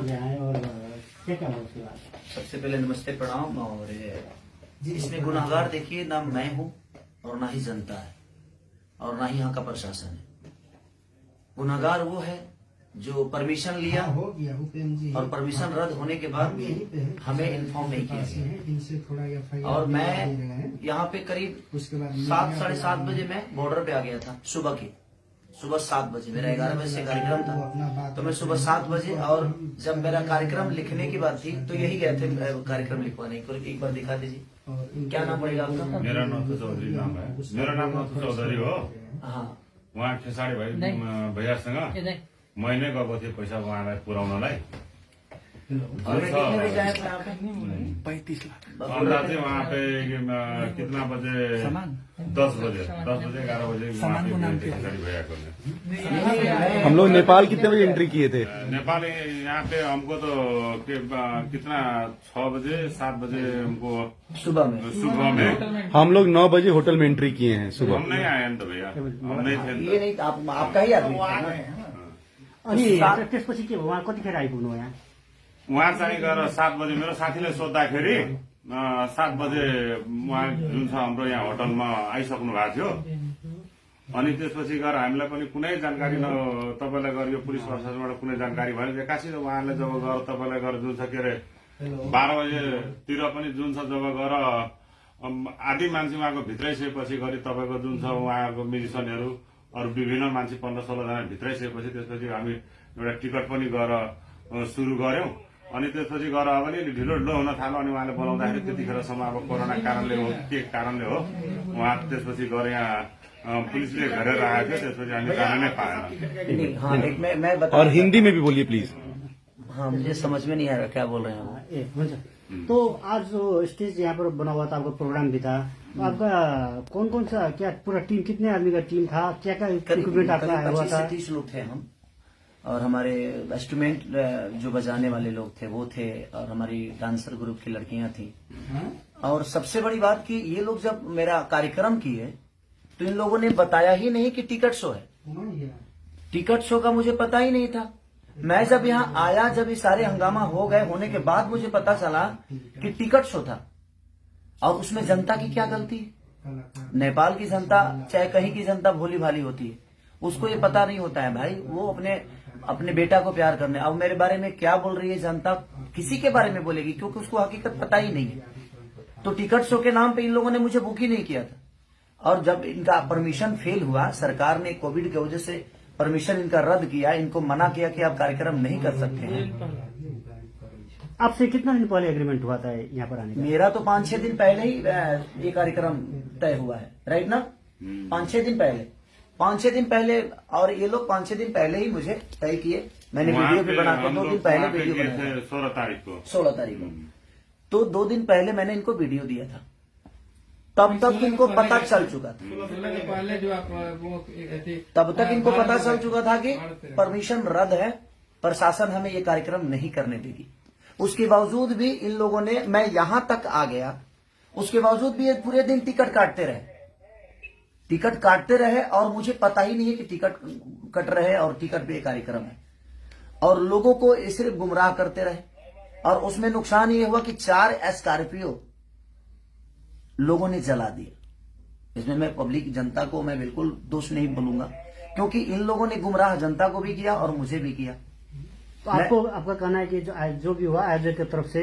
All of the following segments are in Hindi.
गया है और क्या क्या हुआ उसके बाद? सबसे पहले नमस्ते प्रणाम। और इसमें गुनाहगार देखिए ना मैं हूँ और ना ही जनता है और ना ही यहाँ का प्रशासन है। गुनाहगार वो है जो परमिशन लिया हो गया जी। और परमिशन रद्द होने के बाद भी हमें इन्फॉर्म नहीं किया इनसे थोड़ा गया। और मैं यहाँ पे करीब उसके बाद 7 साढ़े 7 बजे मैं बॉर्डर पे आ गया था। सुबह 7 बजे मेरा 11 बजे से कार्यक्रम था, तो मैं सुबह 7 बजे, और जब मेरा कार्यक्रम लिखने की बात थी तो यही गए थे कार्यक्रम लिखवाने को। एक बार दिखा दीजिए, क्या नाम पड़ेगा आपका? मेरा नाम तो चौधरी नाम है। मेरा नाम तो चौधरी हो। हाँ, उहाँ खेसाडी भैयासँग मैले गएको थिएँ पैसा उहाँलाई पुर्याउनलाई। और कितने बजे आए थे यहाँ पे? 35 लाख अंदाज चाहिँ वहाँ पे कितना बजे? 10 बजे 11 बजे वहाँ पे खेसाडी भैया को ने। हम लोग नेपाल कितने बजे एंट्री किए थे? नेपाल यहाँ पे हमको तो कितना 6 बजे 7 बजे हमको सुबह में हम लोग 9 बजे होटल में एंट्री किए हैं सुबह। हम नहीं आए तो भैया, हम नहीं थे। ये नहीं आपका ही आदमी था ना? अनि त्यसपछि के भयो? उहाँ कतिखेर आइपुग्नु यहाँ? उहाँ चाहिँ गएर 7 बजे मेरो साथीले सोद्धाखेरि 7 बजे उहाँ जुन छ हाम्रो यहाँ होटलमा आइसक्नु भएको थियो। अनि त्यसपछि गएर हामीलाई पनि कुनै जानकारी तपाईँलाई गएर यो पुलिस प्रशासनबाट कुनै जानकारी भएन। एक्कासी उहाँले जब गएर तपाईँलाई गएर जुन छ के अरे 12 बजेतिर पनि जुन छ जब गएर आधी मान्छे उहाँको भित्रै सकेपछि गरी तपाईँको जुन छ उहाँको म्युजिसियनहरू अरू विभिन्न मान्छे 15-16 जना भित्रै सकेपछि त्यसपछि हामी एउटा टिकट पनि गएर सुरु गर्यौं। अनि त्यसपछि गएर अब अलिअलि ढिलो हुन थाल्यो। अनि उहाँले बोलाउँदाखेरि त्यतिखेरसम्म अब कोरोना कारणले हो के कारणले हो उहाँ त्यसपछि गएर यहाँ पुलिसले घेरेर आएको थियो। त्यसपछि हामी जान नै पाएन। और हिंदी में भी बोलिए प्लीज। हाँ, मुझे समझ में नहीं आ रहा क्या बोल रहे हैं। तो आज जो स्टेज यहाँ पर बना हुआ था, आपका प्रोग्राम भी था, तो आपका कौन सा क्या पूरा टीम, कितने आदमी का टीम था? क्या क्या इक्विपमेंट आपका आया हुआ था? 25 से 30 लोग थे हम, और हमारे इंस्ट्रूमेंट जो बजाने वाले लोग थे वो थे, और हमारी डांसर ग्रुप की लड़कियां थी। और सबसे बड़ी बात कि ये लोग जब मेरा कार्यक्रम किए तो इन लोगों ने बताया ही नहीं कि टिकट शो है। टिकट शो का मुझे पता ही नहीं था। मैं जब यहाँ आया, जब ये सारे हंगामा हो गए होने के बाद मुझे पता चला कि टिकट शो था। और उसमें जनता की क्या गलती है? नेपाल की जनता चाहे कहीं की जनता भोली भाली होती है, उसको ये पता नहीं होता है भाई। वो अपने बेटा को प्यार करने, अब मेरे बारे में क्या बोल रही है जनता, किसी के बारे में बोलेगी क्योंकि उसको हकीकत पता ही नहीं है। तो टिकट शो के नाम पे इन लोगों ने मुझे बुक ही नहीं किया था। और जब इनका परमिशन फेल हुआ, सरकार ने कोविड की वजह से परमिशन इनका रद्द किया, इनको मना किया कि आप कार्यक्रम नहीं कर सकते हैं। आपसे कितना दिन पहले एग्रीमेंट हुआ था यहाँ पर आने का? मेरा तो 5-6 दिन पहले ही ये कार्यक्रम तय हुआ है, राइट ना? 5-6 दिन पहले, 5-6 दिन पहले। और ये लोग 5-6 दिन पहले ही मुझे तय किए। मैंने वीडियो भी बनाकर 2 दिन पहले वीडियो बनाया, 16 तारीख को। तो 2 दिन पहले मैंने इनको वीडियो दिया था, तब तक इनको पता चल चुका था। तब तक इनको पता चल चुका था कि परमिशन रद्द है, प्रशासन हमें ये कार्यक्रम नहीं करने देगी। उसके बावजूद भी इन लोगों ने, मैं यहां तक आ गया, उसके बावजूद भी ये पूरे दिन टिकट काटते रहे और मुझे पता ही नहीं है कि टिकट कट रहे और टिकट पे कार्यक्रम है। और लोगों को सिर्फ गुमराह करते रहे। और उसमें नुकसान ये हुआ कि 4 स्कॉर्पियो लोगों ने जला दिया। इसमें मैं पब्लिक जनता को मैं बिल्कुल दोष नहीं बोलूंगा, क्योंकि इन लोगों ने गुमराह जनता को भी किया और मुझे भी किया। तो आपका कहना है कि जो भी हुआ आयोजक की तरफ से,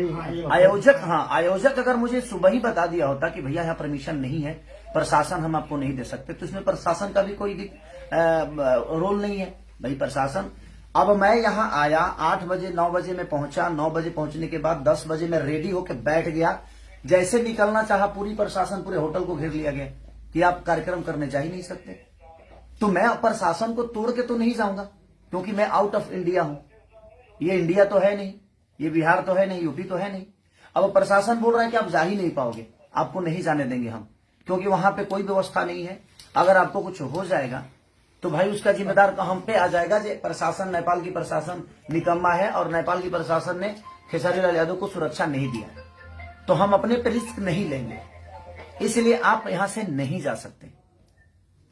आयोजक अगर मुझे सुबह ही बता दिया होता कि भैया यहाँ परमिशन नहीं है, प्रशासन हम आपको नहीं दे सकते, तो इसमें प्रशासन का भी कोई रोल नहीं है भाई। प्रशासन, अब मैं यहाँ आया 8 बजे 9 बजे में पहुंचा। 9 बजे पहुंचने के बाद 10 बजे में रेडी होकर बैठ गया। जैसे निकलना चाहा, पूरी प्रशासन पूरे होटल को घेर लिया गया कि आप कार्यक्रम करने जा ही नहीं सकते। तो मैं प्रशासन को तोड़ के तो नहीं जाऊंगा, क्योंकि मैं आउट ऑफ इंडिया हूं। ये इंडिया तो है नहीं, ये बिहार तो है नहीं, यूपी तो है नहीं। अब प्रशासन बोल रहा है कि आप जा ही नहीं पाओगे, आपको नहीं जाने देंगे हम, क्योंकि वहां पे कोई व्यवस्था नहीं है। अगर आपको कुछ हो जाएगा तो भाई उसका जिम्मेदार हम पे आ जाएगा। जो प्रशासन, नेपाल की प्रशासन निकम्मा है और नेपाल की प्रशासन ने खेसारी लाल यादव को सुरक्षा नहीं दिया, तो हम अपने पे रिस्क नहीं लेंगे। इसलिए आप यहां से नहीं जा सकते।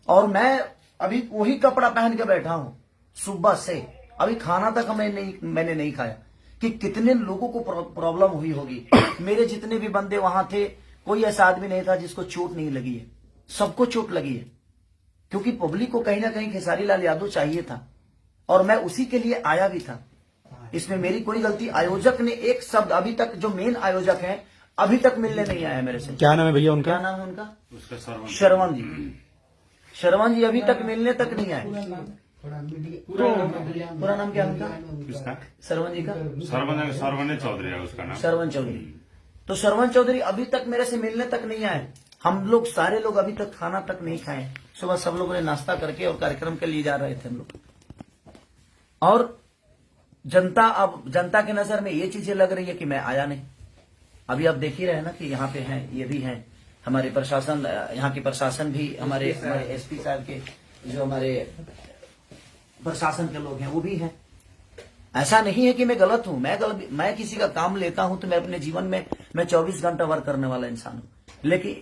और मैं अभी वही कपड़ा पहन के बैठा हूं सुबह से, अभी खाना तक मैंने नहीं खाया, कि कितने लोगों को प्रॉब्लम हुई होगी। मेरे जितने भी बंदे वहां थे, कोई ऐसा आदमी नहीं था जिसको चोट नहीं लगी है, सबको चोट लगी है, क्योंकि पब्लिक को कहीं ना कहीं खेसारी लाल यादव चाहिए था और मैं उसी के लिए आया भी था। इसमें मेरी कोई गलती, आयोजक ने एक शब्द अभी तक, जो मेन आयोजक है, अभी तक मिलने नहीं आया मेरे से। क्या नाम है भैया उनका? क्या नाम है उनका? उसका श्रवण जी। श्रवण जी अभी तक मिलने तक नहीं आए। तो पूरा नाम क्या है उनका? किसका? श्रवण जी का? सरवने चौधरी है उसका नाम। श्रवण चौधरी। तो श्रवण चौधरी अभी तक मेरे से मिलने तक नहीं आए। हम लोग सारे लोग अभी तक खाना तक नहीं खाए। सुबह सब लोगों ने नाश्ता करके और कार्यक्रम के लिए जा रहे थे हम लोग। और जनता, अब जनता की नजर में ये चीजें लग रही है कि मैं आया नहीं। अभी आप देख ही रहे हैं ना कि यहाँ पे हैं, ये भी हैं हमारे प्रशासन, यहाँ के प्रशासन भी, हमारे एसपी साहब के जो हमारे प्रशासन के लोग हैं वो भी हैं। ऐसा नहीं है कि मैं गलत हूं। मैं किसी का काम लेता हूं तो मैं अपने जीवन में मैं 24 घंटा वर्क करने वाला इंसान हूं, लेकिन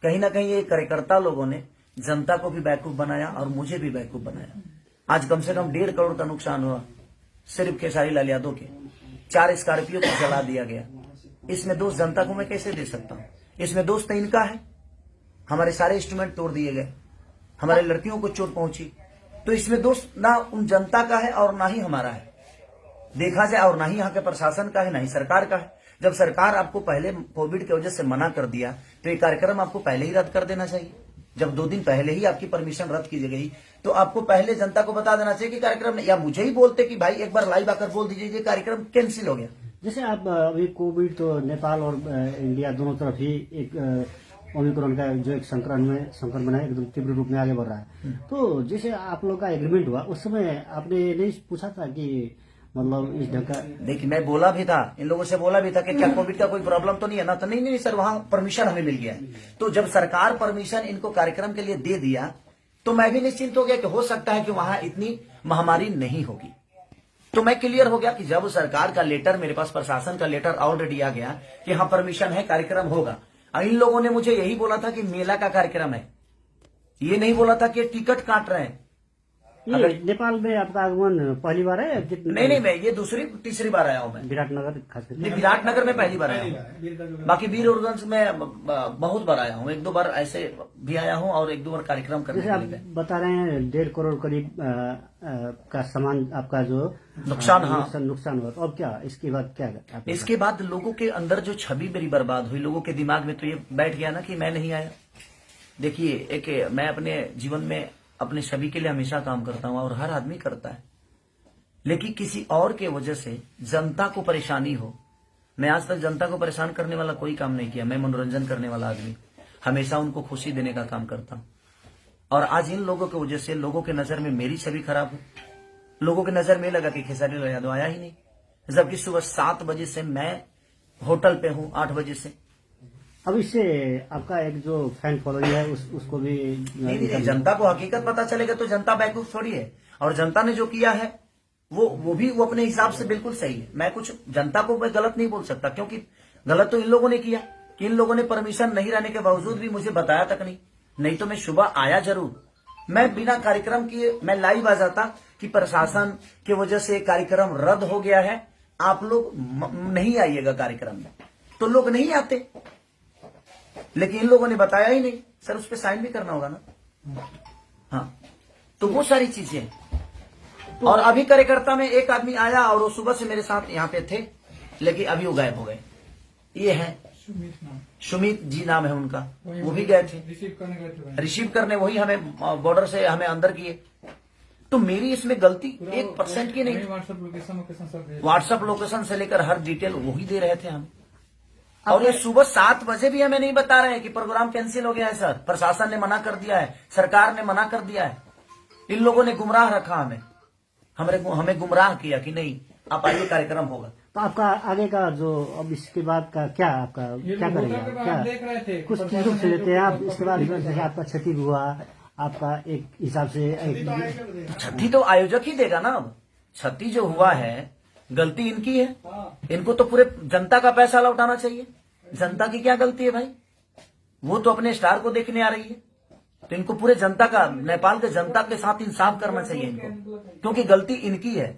कहीं ना कहीं ये कार्यकर्ता लोगों ने जनता को भी बेवकूफ बनाया और मुझे भी बेवकूफ बनाया। आज कम से कम 1.5 करोड़ का नुकसान हुआ सिर्फ खेसारी लाल यादव के। 4 स्कॉर्पियो को जला दिया गया। इसमें दोष जनता को मैं कैसे दे सकता हूं? इसमें दोष तो इनका है। हमारे सारे इंस्ट्रूमेंट तोड़ दिए गए, हमारे लड़कियों को चोट पहुंची, तो इसमें दोष ना उन जनता का है और ना ही हमारा है देखा जाए, और ना ही यहाँ के प्रशासन का है, ना ही सरकार का है। जब सरकार आपको पहले कोविड की वजह से मना कर दिया तो ये कार्यक्रम आपको पहले ही रद्द कर देना चाहिए। जब 2 दिन पहले ही आपकी परमिशन रद्द की गई तो आपको पहले जनता को बता देना चाहिए कि कार्यक्रम, या मुझे ही बोलते कि भाई एक बार लाइव आकर बोल दीजिए ये कार्यक्रम कैंसिल हो गया। जैसे आप अभी कोविड तो नेपाल और इंडिया दोनों तरफ ही एक ओमिक्रॉन का जो एक संक्रमण है एकदम तीव्र रूप में आगे बढ़ रहा है। तो जैसे आप लोग का एग्रीमेंट हुआ उस समय आपने नहीं पूछा था कि मतलब इस ढंग का? देखिए मैं बोला भी था, इन लोगों से बोला भी था कि क्या कोविड का कोई प्रॉब्लम तो नहीं है ना? तो नहीं सर, वहां परमिशन हमें मिल गया है। तो जब सरकार परमिशन इनको कार्यक्रम के लिए दे दिया तो मैं भी निश्चिंत हो गया कि हो सकता है कि वहां इतनी महामारी नहीं होगी। तो मैं क्लियर हो गया कि जब सरकार का लेटर मेरे पास, प्रशासन का लेटर ऑलरेडी आ गया कि हाँ परमिशन है, कार्यक्रम होगा। इन लोगों ने मुझे यही बोला था कि मेला का कार्यक्रम है, ये नहीं बोला था कि टिकट काट रहे हैं। ये नेपाल में आपका आगमन पहली बार है? नहीं, मैं ये तीसरी बार आया हूं। मैं विराटनगर, खास करके विराटनगर में पहली बार आया हूँ। बाकी वीरगंज में बहुत बार आया हूँ। 1-2 बार ऐसे भी आया हूँ और 1-2 बार कार्यक्रम करने जैसे आप बता रहे हैं 1.5 करोड़ करीब का सामान आपका जो नुकसान हुआ, तो अब क्या इसके बाद क्या? इसके बाद लोगों के अंदर जो छवि मेरी बर्बाद हुई, लोगों के दिमाग में तो ये बैठ गया ना कि मैं नहीं आया। देखिए मैं अपने जीवन में अपने सभी के लिए हमेशा काम करता हूं और हर आदमी करता है, लेकिन किसी और के वजह से जनता को परेशानी हो। मैं आज तक जनता को परेशान करने वाला कोई काम नहीं किया। मैं मनोरंजन करने वाला आदमी, हमेशा उनको खुशी देने का काम करता हूं। और आज इन लोगों की वजह से लोगों के नजर में मेरी छवि खराब हो। लोगों की नजर में लगा कि खेसारी लाल यादव आया ही नहीं, जबकि सुबह 7 बजे से मैं होटल पे हूं, 8 बजे से। अब इससे आपका एक जो फैन फॉलोइंग है उसको भी नहीं, जनता को हकीकत पता चलेगा तो जनता बेवकूफ थोड़ी है। और जनता ने जो किया है वो भी अपने हिसाब से बिल्कुल सही है। मैं कुछ जनता को मैं गलत नहीं बोल सकता, क्योंकि गलत तो इन लोगों ने किया कि इन लोगों ने परमिशन नहीं रहने के बावजूद भी मुझे बताया तक नहीं तो मैं सुबह आया जरूर। मैं बिना कार्यक्रम किए मैं लाइव आ जाता कि प्रशासन की वजह से कार्यक्रम रद्द हो गया है, आप लोग नहीं आइएगा कार्यक्रम में, तो लोग नहीं आते। लेकिन इन लोगों ने बताया ही नहीं। सर उस पर साइन भी करना होगा ना। हाँ, तो वो सारी चीजें। और अभी कार्यकर्ता में एक आदमी आया और वो सुबह से मेरे साथ यहाँ पे थे, लेकिन अभी वो गायब हो गए। ये है सुमित जी नाम है उनका, वो भी गए थे रिसीव करने, वही हमें बॉर्डर से हमें अंदर किए। तो मेरी इसमें गलती 1% की नहीं। व्हाट्सएप लोकेशन से लेकर हर डिटेल वही दे रहे थे हम। और ये सुबह 7 बजे भी हमें नहीं बता रहे हैं कि प्रोग्राम कैंसिल हो गया है सर, प्रशासन ने मना कर दिया है, सरकार ने मना कर दिया है। इन लोगों ने गुमराह रखा हमें गुमराह किया कि नहीं आप आइए कार्यक्रम होगा। तो आपका आगे का जो अब इसके बाद का क्या, आपका क्या करेंगे? क्या कुछ चीजों से लेते हैं आप? इसके बाद जैसे आपका क्षति हुआ, आपका एक हिसाब से क्षति तो आयोजक ही देगा ना। अब क्षति जो हुआ है गलती इनकी है, इनको तो पूरे जनता का पैसा लौटाना चाहिए। जनता की क्या गलती है भाई? वो तो अपने स्टार को देखने आ रही है, तो इनको पूरे जनता का, नेपाल के जनता के साथ इंसाफ करना चाहिए इनको, क्योंकि गलती इनकी है,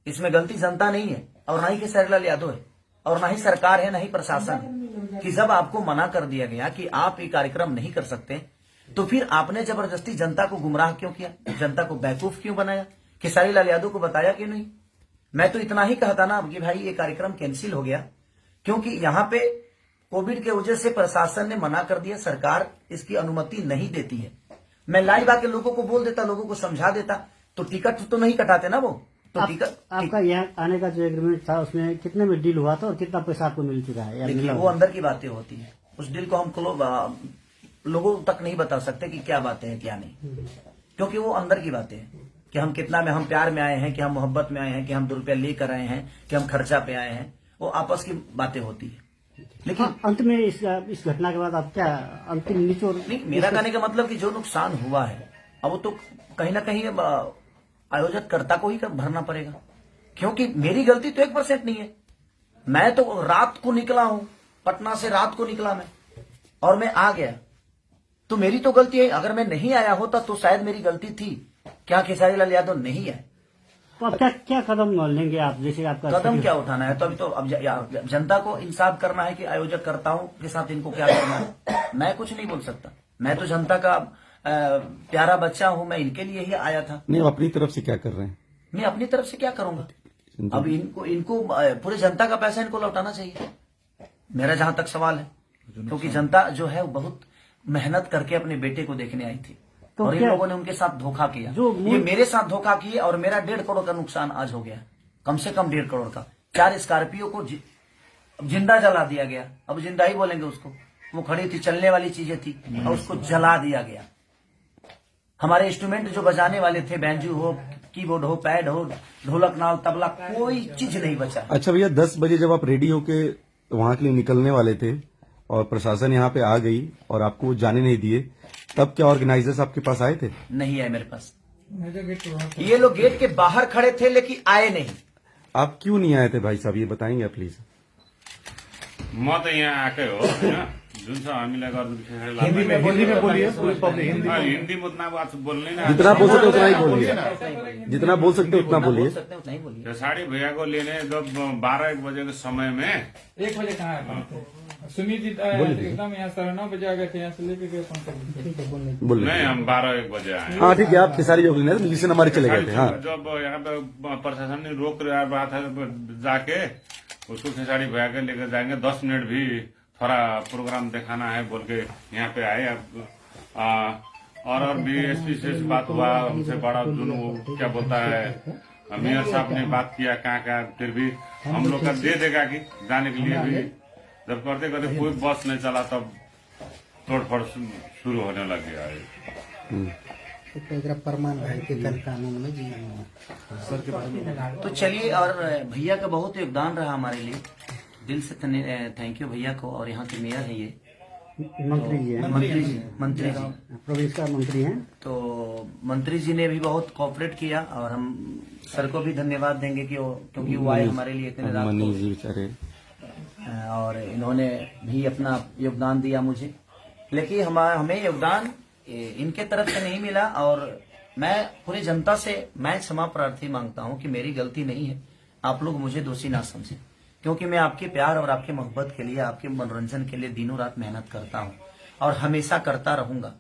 इसमें गलती जनता नहीं है। और ना ही खेसारी लाल यादव है और ना ही सरकार है, ना ही प्रशासन है कि जब आपको मना कर दिया गया कि आप ये कार्यक्रम नहीं कर सकते, तो फिर आपने जबरदस्ती जनता को गुमराह क्यों किया, जनता को बेवकूफ क्यों बनाया, खेसारी लाल यादव को बताया क्यों नहीं। मैं तो इतना ही कहता ना कि भाई ये कार्यक्रम कैंसिल हो गया, क्योंकि यहाँ पे कोविड के वजह से प्रशासन ने मना कर दिया, सरकार इसकी अनुमति नहीं देती है। मैं लाइव आके लोगों को बोल देता, लोगों को समझा देता, तो टिकट तो नहीं कटाते ना वो। तो टिकट आपका यहाँ आने का जो एग्रीमेंट था उसमें कितने में डील हुआ था और कितना पैसा आपको मिल चुका है या देखिए, मिला वो हुआ? अंदर की बातें होती है, उस डील को हम लोगों तक नहीं बता सकते कि क्या बातें हैं क्या नहीं, क्योंकि वो अंदर की बातें हैं कि हम कितना में, हम प्यार में आए हैं कि हम मोहब्बत में आए हैं कि हम 2 रुपया लेकर आए हैं कि हम खर्चा पे आए हैं, वो आपस की बातें होती है। लेकिन अंत में इस घटना के बाद आप क्या अंतिम निचोड़? नहीं, मेरा कहने का मतलब कि जो नुकसान हुआ है अब वो तो कहीं ना कहीं आयोजक कर्ता को ही भरना पड़ेगा, क्योंकि मेरी गलती तो 1% नहीं है। मैं तो रात को निकला हूं, पटना से रात को निकला मैं, और मैं आ गया, तो मेरी तो गलती है। अगर मैं नहीं आया होता तो शायद मेरी गलती थी, क्या खेसारी लाल यादव नहीं है। तो अब क्या कदम लेंगे आप? जैसे आपका कदम क्या उठाना है, तो अभी तो अब जनता को इंसाफ करना है कि आयोजक कर्ताओं के साथ इनको क्या करना है। मैं कुछ नहीं बोल सकता, मैं तो जनता का प्यारा बच्चा हूं, मैं इनके लिए ही आया था। नहीं, अपनी तरफ से क्या कर रहे हैं? मैं अपनी तरफ से क्या करूंगा, अब इनको पूरे जनता का पैसा इनको लौटाना चाहिए, मेरा जहां तक सवाल है, क्योंकि जनता जो है वो बहुत मेहनत करके अपने बेटे को देखने आई थी, तो और इन लोगों ने उनके साथ धोखा किया। ये मेरे साथ धोखा किए और मेरा 1.5 करोड़ का नुकसान आज हो गया, कम से कम 1.5 करोड़ का। 4 स्कॉर्पियो को जिंदा जला दिया गया, अब जिंदा ही बोलेंगे उसको, वो खड़ी थी, चलने वाली चीजें थी और उसको जला दिया गया। हमारे इंस्ट्रूमेंट जो बजाने वाले थे, बैंजू हो, कीबोर्ड हो, पैड हो, ढोलक, नाल, तबला, कोई चीज नहीं बचा। अच्छा भैया, 10 बजे जब आप रेडी होके वहां के लिए निकलने वाले थे और प्रशासन यहाँ पे आ गई और आपको जाने नहीं दिए, तब क्या ऑर्गेनाइजर्स आपके पास आए थे? नहीं आए मेरे पास, ये लोग गेट के बाहर खड़े थे लेकिन आए नहीं। आप क्यों नहीं आए थे भाई साहब, ये बताएंगे आप प्लीज? म त यहाँ आएकै हो होइन, जुन छ हामीलाई गर्नु हिंदी में बोलिए, पूरी पब्लिक हिंदी में। हिन्दी म उतना बात बोल्ने ना, जितना बोल सकते उतना ही बोलिए, जितना बोल सकते उतना बोलिए। बोल सकते हैं उतना ही बोलिए। खेसारी भैया को लेने जब 12-1 बजे के समय में 1 बजे कहाँ है? सुमित जी एकदम यहाँ 9:30 बजे आ गए थे, यहाँ से लेके गए बोलिए। नहीं, हम 12-1 बजे आए। हाँ ठीक है, आप खेसारी जो लेने मिशन हमारे चले गए थे। हाँ, जब यहाँ पे प्रशासन ने रोक रहा था जाके उसको खेसारी भैया के लेकर जाएंगे, 10 मिनट भी थोड़ा प्रोग्राम दिखाना है बोल के यहाँ पे आए। और भी एसपी से बात हुआ, हमसे बड़ा दोनों क्या बोलता है, मेयर साहब ने बात किया कहाँ, फिर भी हम लोग का दे देगा कि जाने के लिए भी। जब करते करते कोई बस नहीं चला तब तोड़फोड़ शुरू होने लग गया है। परमान भाई के कानून में जी तो चलिए, और भैया का बहुत योगदान रहा हमारे लिए, दिल से थैंक यू भैया को। और यहाँ के मेयर है ये मंत्री जी हैं, मंत्री जी प्रदेश का मंत्री हैं। तो मंत्री जी ने भी बहुत कोऑपरेट किया, और हम सर को भी धन्यवाद देंगे कि क्योंकि वो आए हमारे लिए इतने रात मनीष को, जी बेचारे, और इन्होंने भी अपना योगदान दिया मुझे। लेकिन हमें योगदान इनके तरफ से नहीं मिला, और मैं पूरी जनता से मैं क्षमा प्रार्थी मांगता हूं कि मेरी गलती नहीं है, आप लोग मुझे दोषी ना समझें, क्योंकि मैं आपके प्यार और आपके मोहब्बत के लिए, आपके मनोरंजन के लिए दिनों रात मेहनत करता हूं और हमेशा करता रहूंगा।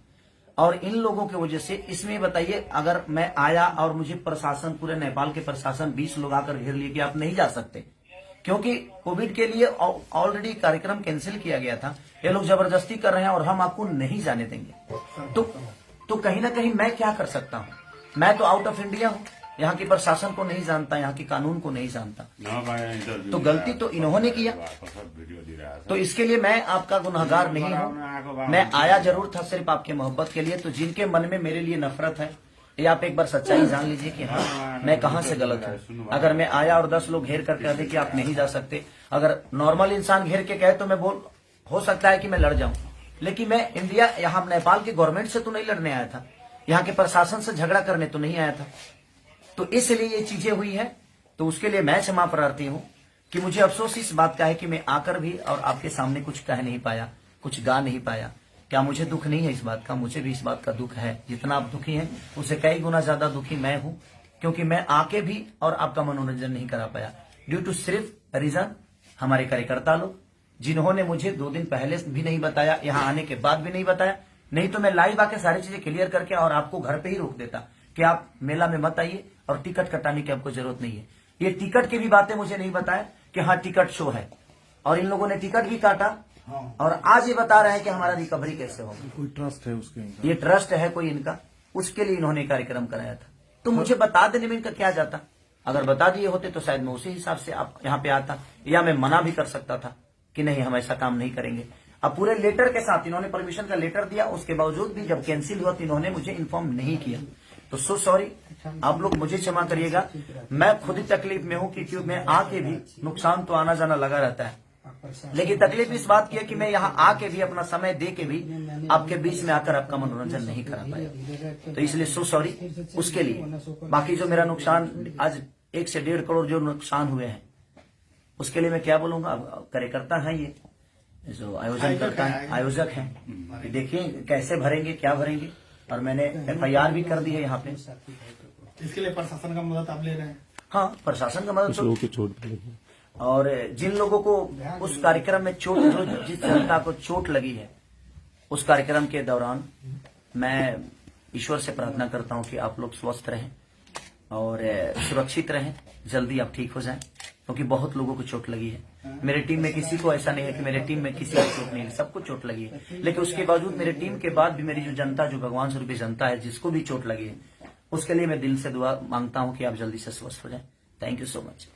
और इन लोगों की वजह से, इसमें बताइए, अगर मैं आया और मुझे प्रशासन, पूरे नेपाल के प्रशासन 20 लोग आकर घेर लिए कि आप नहीं जा सकते, क्योंकि कोविड के लिए ऑलरेडी कार्यक्रम कैंसिल किया गया था, ये लोग जबरदस्ती कर रहे हैं और हम आपको नहीं जाने देंगे, तो कहीं ना कहीं मैं क्या कर सकता हूं? मैं तो आउट ऑफ इंडिया हूं, यहाँ की प्रशासन को नहीं जानता, यहाँ के कानून को नहीं जानता, तो गलती तो इन्होंने किया। तो इसके लिए मैं आपका गुनहगार नहीं हूँ, मैं आया जरूर था सिर्फ आपके मोहब्बत के लिए। तो जिनके मन में मेरे लिए नफरत है, ये आप एक बार सच्चाई जान लीजिए कि हाँ, मैं कहाँ से गलत हूँ। अगर मैं आया और 10 लोग घेर कर कह दे कि आप नहीं जा सकते, अगर नॉर्मल इंसान घेर के कहे तो मैं हो सकता है कि मैं लड़ जाऊं, लेकिन मैं इंडिया, यहाँ नेपाल की गवर्नमेंट से तो नहीं लड़ने आया था, यहाँ के प्रशासन से झगड़ा करने तो नहीं आया था। तो इसलिए ये चीजें हुई है, तो उसके लिए मैं क्षमा प्रार्थी हूँ कि मुझे अफसोस इस बात का है कि मैं आकर भी और आपके सामने कुछ कह नहीं पाया, कुछ गा नहीं पाया। क्या मुझे दुख नहीं है इस बात का? मुझे भी इस बात का दुख है, जितना आप दुखी हैं उससे कई गुना ज्यादा दुखी मैं हूँ, क्योंकि मैं आके भी और आपका मनोरंजन नहीं करा पाया। ड्यू टू सिर्फ रीजन हमारे कार्यकर्ता लोग, जिन्होंने मुझे 2 दिन पहले भी नहीं बताया, यहाँ आने के बाद भी नहीं बताया। नहीं तो मैं लाइव आके सारी चीजें क्लियर करके और आपको घर पे ही रोक देता कि आप मेला में मत आइए और टिकट कटाने की आपको जरूरत नहीं है। ये टिकट की भी बातें मुझे नहीं बताया कि हाँ टिकट शो है, और इन लोगों ने टिकट भी काटा और आज ये बता रहे हैं कि हमारा रिकवरी कैसे होगा। कोई ट्रस्ट है उसके, ये ट्रस्ट है कोई इनका, उसके लिए इन्होंने कार्यक्रम कराया था। तो मुझे बता देने में इनका क्या जाता, अगर बता दिए होते तो शायद मैं उसी हिसाब से आप यहाँ पे आता, या मैं मना भी कर सकता था कि नहीं हम ऐसा काम नहीं करेंगे। अब पूरे लेटर के साथ इन्होंने परमिशन का लेटर दिया, उसके बावजूद भी जब कैंसिल हुआ तो इन्होंने मुझे इन्फॉर्म नहीं किया। तो सो सॉरी, आप लोग मुझे क्षमा करिएगा, मैं खुद ही तकलीफ में हूँ क्योंकि मैं आके भी नुकसान तो आना जाना लगा रहता है, लेकिन तकलीफ इस बात की है कि मैं यहाँ आके भी अपना समय दे के भी आपके बीच में आकर आपका मनोरंजन नहीं करा पाया। तो इसलिए सो सॉरी उसके लिए। बाकी जो मेरा नुकसान आज 1 से 1.5 करोड़ जो नुकसान हुए हैं उसके लिए मैं क्या बोलूंगा। कार्यकर्ता है ये जो आयोजन करता है, आयोजक है, देखिए कैसे भरेंगे क्या भरेंगे, और मैंने FIR भी कर दी है यहाँ पे। इसके लिए प्रशासन का मदद आप ले रहे हैं? हाँ, प्रशासन का मदद कुछ तो, लोगों की चोट भी लगी। और जिन लोगों को उस कार्यक्रम में चोट, जो जिस जनता को चोट लगी है उस कार्यक्रम के दौरान, मैं ईश्वर से प्रार्थना करता हूं कि आप लोग स्वस्थ रहें और सुरक्षित रहें, जल्दी आप ठीक हो जाएं, क्योंकि बहुत लोगों को चोट लगी है। मेरे टीम में किसी को ऐसा नहीं है कि मेरे टीम में किसी को चोट नहीं है, सबको चोट लगी है। लेकिन उसके बावजूद मेरे टीम के बाद भी मेरी जो जनता, जो भगवान स्वरूपी जनता है, जिसको भी चोट लगी है, उसके लिए मैं दिल से दुआ मांगता हूं कि आप जल्दी से स्वस्थ हो जाएं। Thank you so much.